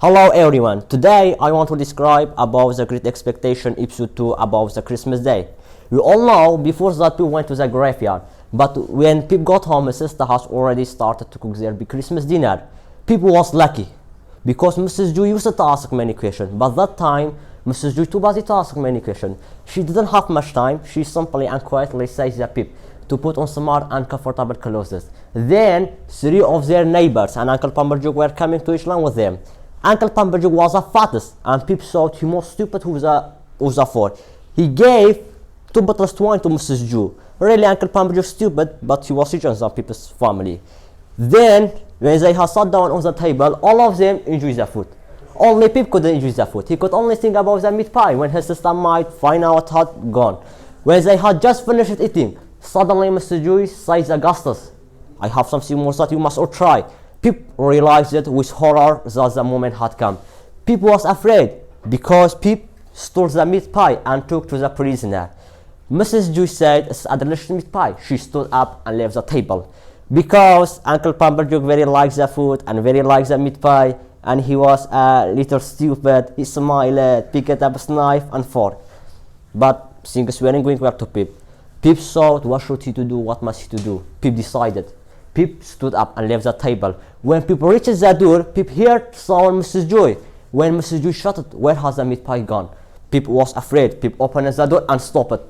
Hello everyone, today I want to describe about the Great Expectation episode 2 about the Christmas day. We all know before that Pip went to the graveyard, but when Pip got home his sister has already started to cook their big Christmas dinner. Pip was lucky because Mrs. Joy used to ask many questions, but that time Mrs. Joy too busy to ask many questions. She didn't have much time. She simply and quietly says to Pip to put on smart and comfortable clothes. Then three of their neighbors and Uncle Pumperjug were coming to each line with them. Uncle Pumperjug was the fattest, and Pip thought he was stupid who was a four. He gave 2 bottles of wine to Mrs. Joy. Really, Uncle Pumperjug stupid, but he was richer than Pip's family. Then, when they had sat down on the table, all of them enjoyed the food. Only Pip couldn't enjoy the food. He could only think about the meat pie when his sister might find out had gone. When they had just finished eating, suddenly Mr. Joy says Augustus, "I have something more that you must all try." Pip realized it with horror that the moment had come. Pip was afraid because Pip stole the meat pie and took to the prisoner. Mrs. Joy said it's a delicious meat pie. She stood up and left the table. Because Uncle Pumperjug very likes the food and very likes the meat pie, and he was a little stupid, he smiled, picked up a knife and fork. But things weren't going well to Pip. Pip thought what should he to do, what must he to do. Pip decided. Pip stood up and left the table. When Pip reached the door, Pip heard sound Mrs. Joy. When Mrs. Joy shouted, "Where has the meat pie gone?" Pip was afraid. Pip opened the door and stopped it.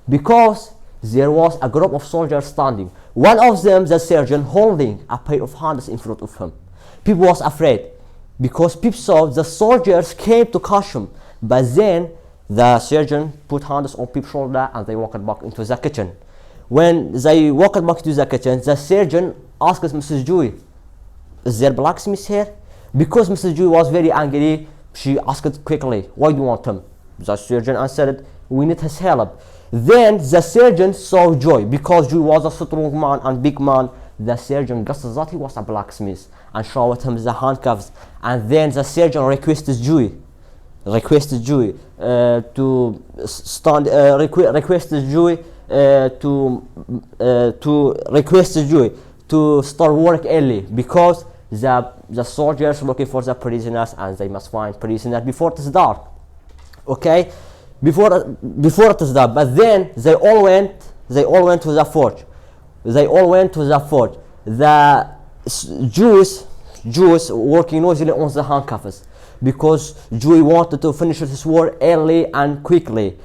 Because there was a group of soldiers standing. One of them, the surgeon, holding a pair of hands in front of him. Pip was afraid because Pip saw the soldiers came to catch him. But then the surgeon put hands on Pip's shoulder and they walked back into the kitchen. When they walked back to the kitchen, the surgeon asked Mrs. Joy, "Is there blacksmith here?" Because Mrs. Joy was very angry, she asked quickly, "Why do you want him?" The surgeon answered, "We need his help." Then the surgeon saw Joy. Because Joy was a strong man and big man, the surgeon guessed that he was a blacksmith and showed him the handcuffs. And then the surgeon requested Joy to stand, requested Joy to start work early because the soldiers looking for the prisoners and they must find prisoners before it is dark. Okay, before it is dark. But then they all went to the forge. The Jews working noisily on the handcuffs because Joy wanted to finish his work early and quickly.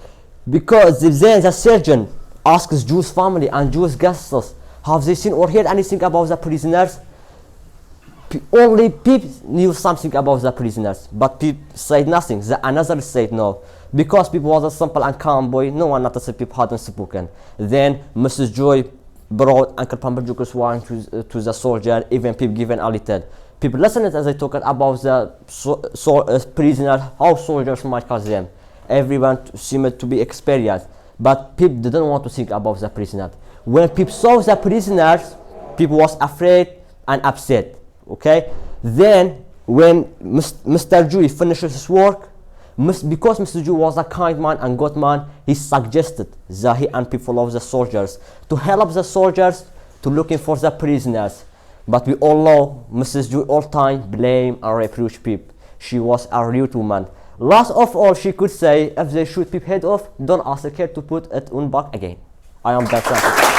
Because then the surgeon asks Jew's family and Jew's guests, have they seen or heard anything about the prisoners? Only Pip knew something about the prisoners, but Pip said nothing. The another said no. Because Pip was a simple and calm boy, no one noticed Pip hadn't spoken. Then Mrs. Joy brought Uncle Pumperjug's wine to the soldier, even Pip given a little. Pip listened as they talked about the prisoners, how soldiers might catch them. Everyone seemed to be experienced, but Pip didn't want to think about the prisoners. When Pip saw the prisoners, Pip was afraid and upset. Okay. Then when Mr. Joy finished his work, because Mr. Joy was a kind man and good man, he suggested that he and Pip follow the soldiers to help the soldiers to looking for the prisoners. But we all know Mrs. Joy all time blame and reproach Pip. She was a rude woman. Last of all, she could say, if they shoot Pip head off, don't ask her to put it on back again. I am that.